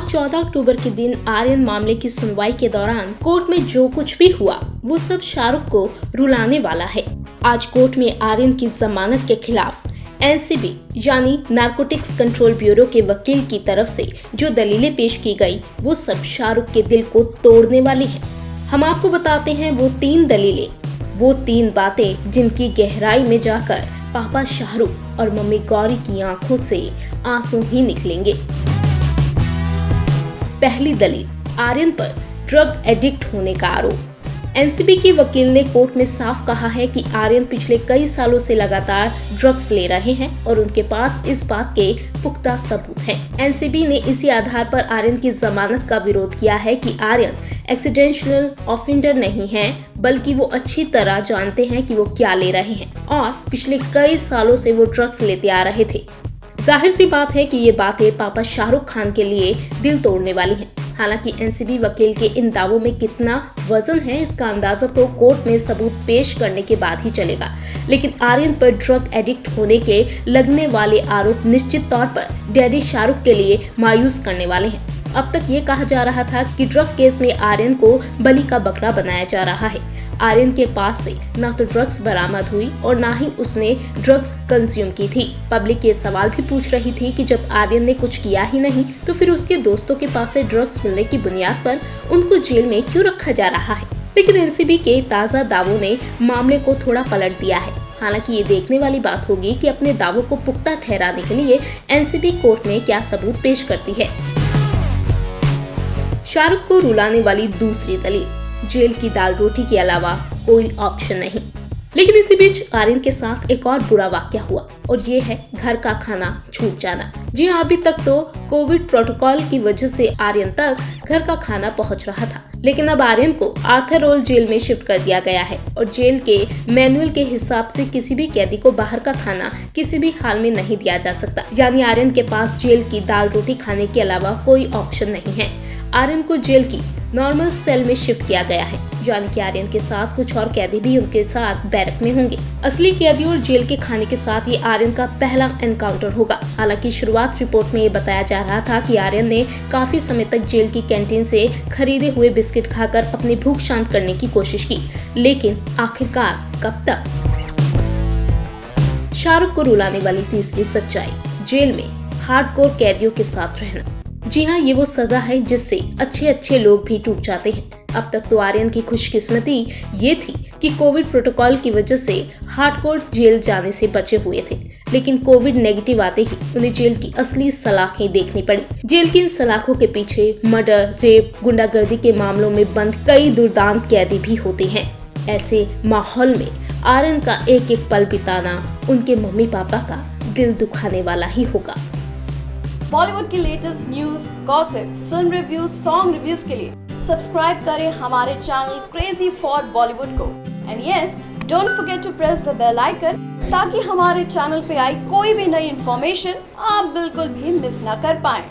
आज 14 अक्टूबर के दिन आर्यन मामले की सुनवाई के दौरान कोर्ट में जो कुछ भी हुआ वो सब शाहरुख को रुलाने वाला है। आज कोर्ट में आर्यन की जमानत के खिलाफ एनसीबी यानी नारकोटिक्स कंट्रोल ब्यूरो के वकील की तरफ से जो दलीलें पेश की गई वो सब शाहरुख के दिल को तोड़ने वाली है। हम आपको बताते हैं वो 3 दलीलें, वो 3 बातें जिनकी गहराई में जाकर पापा शाहरुख और मम्मी गौरी की आंखों से आंसू ही निकलेंगे। पहली दलील, आर्यन पर ड्रग एडिक्ट होने का आरोप। एनसीबी की वकील ने कोर्ट में साफ कहा है कि आर्यन पिछले कई सालों से लगातार ड्रग्स ले रहे हैं और उनके पास इस बात के पुख्ता सबूत हैं। एनसीबी ने इसी आधार पर आर्यन की जमानत का विरोध किया है कि आर्यन एक्सीडेंशनल ऑफेंडर नहीं है, बल्कि वो अच्छी तरह जानते हैं कि वो क्या ले रहे हैं और पिछले कई सालों से वो ड्रग्स लेते आ रहे थे। जाहिर सी बात है कि ये बातें पापा शाहरुख खान के लिए दिल तोड़ने वाली हैं। हालांकि एनसीबी वकील के इन दावों में कितना वजन है इसका अंदाजा तो कोर्ट में सबूत पेश करने के बाद ही चलेगा, लेकिन आर्यन पर ड्रग एडिक्ट होने के लगने वाले आरोप निश्चित तौर पर डैडी शाहरुख के लिए मायूस करने वाले हैं। अब तक ये कहा जा रहा था कि ड्रग केस में आर्यन को बलि का बकरा बनाया जा रहा है। आर्यन के पास से न तो ड्रग्स बरामद हुई और न ही उसने ड्रग्स कंज्यूम की थी। पब्लिक ये सवाल भी पूछ रही थी कि जब आर्यन ने कुछ किया ही नहीं तो फिर उसके दोस्तों के पास से ड्रग्स मिलने की बुनियाद पर उनको जेल में क्यों रखा जा रहा है। लेकिन एनसीबी के ताज़ा दावों ने मामले को थोड़ा पलट दिया है। हालांकि ये देखने वाली बात होगी कि अपने दावों को पुख्ता ठहराने के लिए एनसीबी कोर्ट में क्या सबूत पेश करती है। शाहरुख को रुलाने वाली दूसरी दलील, जेल की दाल रोटी के अलावा कोई ऑप्शन नहीं। लेकिन इसी बीच आर्यन के साथ एक और बुरा वाकया हुआ और ये है घर का खाना छूट जाना। जी हाँ, अभी तक तो कोविड प्रोटोकॉल की वजह से आर्यन तक घर का खाना पहुंच रहा था, लेकिन अब आर्यन को आर्थर रोड जेल में शिफ्ट कर दिया गया है और जेल के मैनुअल के हिसाब से किसी भी कैदी को बाहर का खाना किसी भी हाल में नहीं दिया जा सकता। यानी आर्यन के पास जेल की दाल रोटी खाने के अलावा कोई ऑप्शन नहीं है। आर्यन को जेल की नॉर्मल सेल में शिफ्ट किया गया है, यानी कि आर्यन के साथ कुछ और कैदी भी उनके साथ बैरक में होंगे। असली कैदी और जेल के खाने के साथ ये आर्यन का पहला एनकाउंटर होगा। हालांकि शुरुआत रिपोर्ट में ये बताया जा रहा था कि आर्यन ने काफी समय तक जेल की कैंटीन से खरीदे हुए बिस्किट खाकर अपनी भूख शांत करने की कोशिश की, लेकिन आखिरकार कब तक। शाहरुख को रुलाने वाली तीसरी सच्चाई, जेल में हार्डकोर कैदियों के साथ रहना। जी हाँ, ये वो सजा है जिससे अच्छे लोग भी टूट जाते हैं। अब तक तो आर्यन की खुशकिस्मती ये थी कि कोविड प्रोटोकॉल की वजह से हार्डकोर जेल जाने से बचे हुए थे, लेकिन कोविड नेगेटिव आते ही उन्हें जेल की असली सलाखें देखनी पड़ी। जेल की इन सलाखों के पीछे मर्डर, रेप, गुंडागर्दी के मामलों में बंद कई दुर्दांत कैदी भी होते हैं। ऐसे माहौल में आर्यन का एक एक पल बिताना उनके मम्मी पापा का दिल दुखाने वाला ही होगा। बॉलीवुड की latest news, gossip, film reviews, song reviews के लिए सब्सक्राइब करें हमारे चैनल क्रेजी फॉर बॉलीवुड को। And yes, don't forget to press the bell icon ताकि हमारे चैनल पे आई कोई भी नई इन्फॉर्मेशन आप बिल्कुल भी मिस ना कर पाएं।